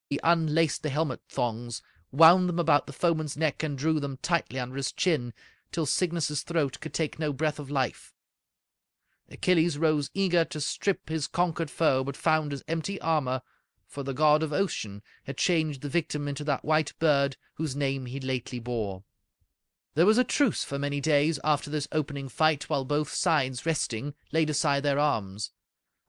He unlaced the helmet thongs, wound them about the foeman's neck, and drew them tightly under his chin, till Cygnus's throat could take no breath of life. Achilles rose eager to strip his conquered foe, but found his empty armour, for the god of Ocean had changed the victim into that white bird whose name he lately bore. There was a truce for many days after this opening fight, while both sides, resting, laid aside their arms.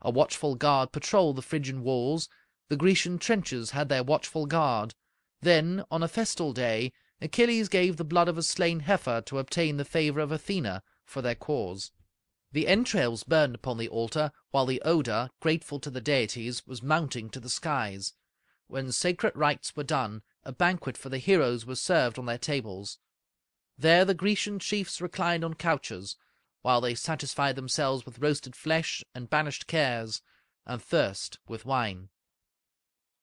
A watchful guard patrolled the Phrygian walls. The Grecian trenches had their watchful guard. Then, on a festal day, Achilles gave the blood of a slain heifer to obtain the favour of Athena for their cause. The entrails burned upon the altar, while the odour, grateful to the deities, was mounting to the skies. When sacred rites were done, a banquet for the heroes was served on their tables. There the Grecian chiefs reclined on couches, while they satisfied themselves with roasted flesh, and banished cares, and thirst with wine.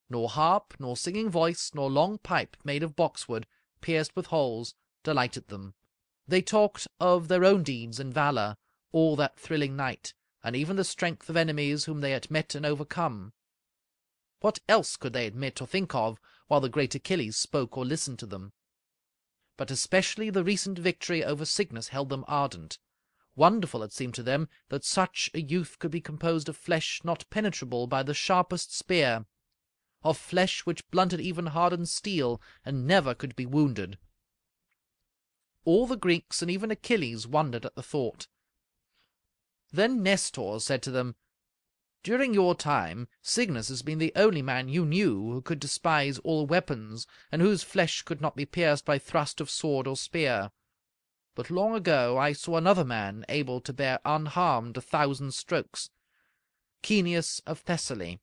Nor harp, nor singing voice, nor long pipe made of boxwood, pierced with holes, delighted them. They talked of their own deeds and valour, all that thrilling night, and even the strength of enemies whom they had met and overcome. What else could they admit or think of, while the great Achilles spoke or listened to them? But especially the recent victory over Cygnus held them ardent. Wonderful it seemed to them that such a youth could be composed of flesh not penetrable by the sharpest spear, of flesh which blunted even hardened steel, and never could be wounded. All the Greeks, and even Achilles, wondered at the thought. Then Nestor said to them, "During your time, Cygnus has been the only man you knew who could despise all weapons, and whose flesh could not be pierced by thrust of sword or spear. But long ago I saw another man able to bear unharmed 1,000 strokes, Caeneus of Thessaly.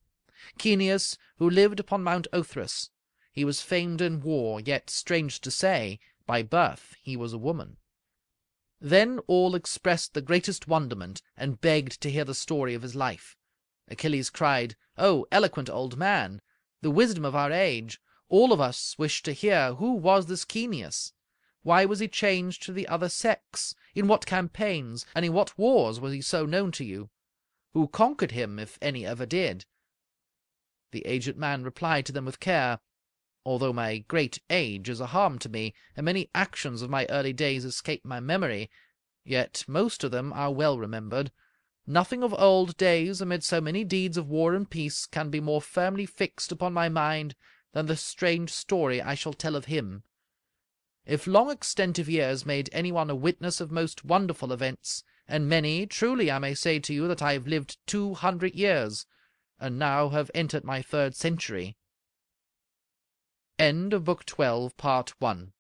Caeneus, who lived upon Mount Othrys. He was famed in war, yet, strange to say, by birth he was a woman." Then all expressed the greatest wonderment, and begged to hear the story of his life. Achilles cried, "O eloquent old man! The wisdom of our age! All of us wish to hear who was this Caeneus. Why was he changed to the other sex? In what campaigns, and in what wars was he so known to you? Who conquered him, if any ever did?" The aged man replied to them with care, "Although my great age is a harm to me, and many actions of my early days escape my memory, yet most of them are well remembered. Nothing of old days, amid so many deeds of war and peace, can be more firmly fixed upon my mind than the strange story I shall tell of him. If long extent of years made any one a witness of most wonderful events, and many, truly I may say to you that I have lived 200 years, and now have entered my 3rd century. End of Book 12, Part 1.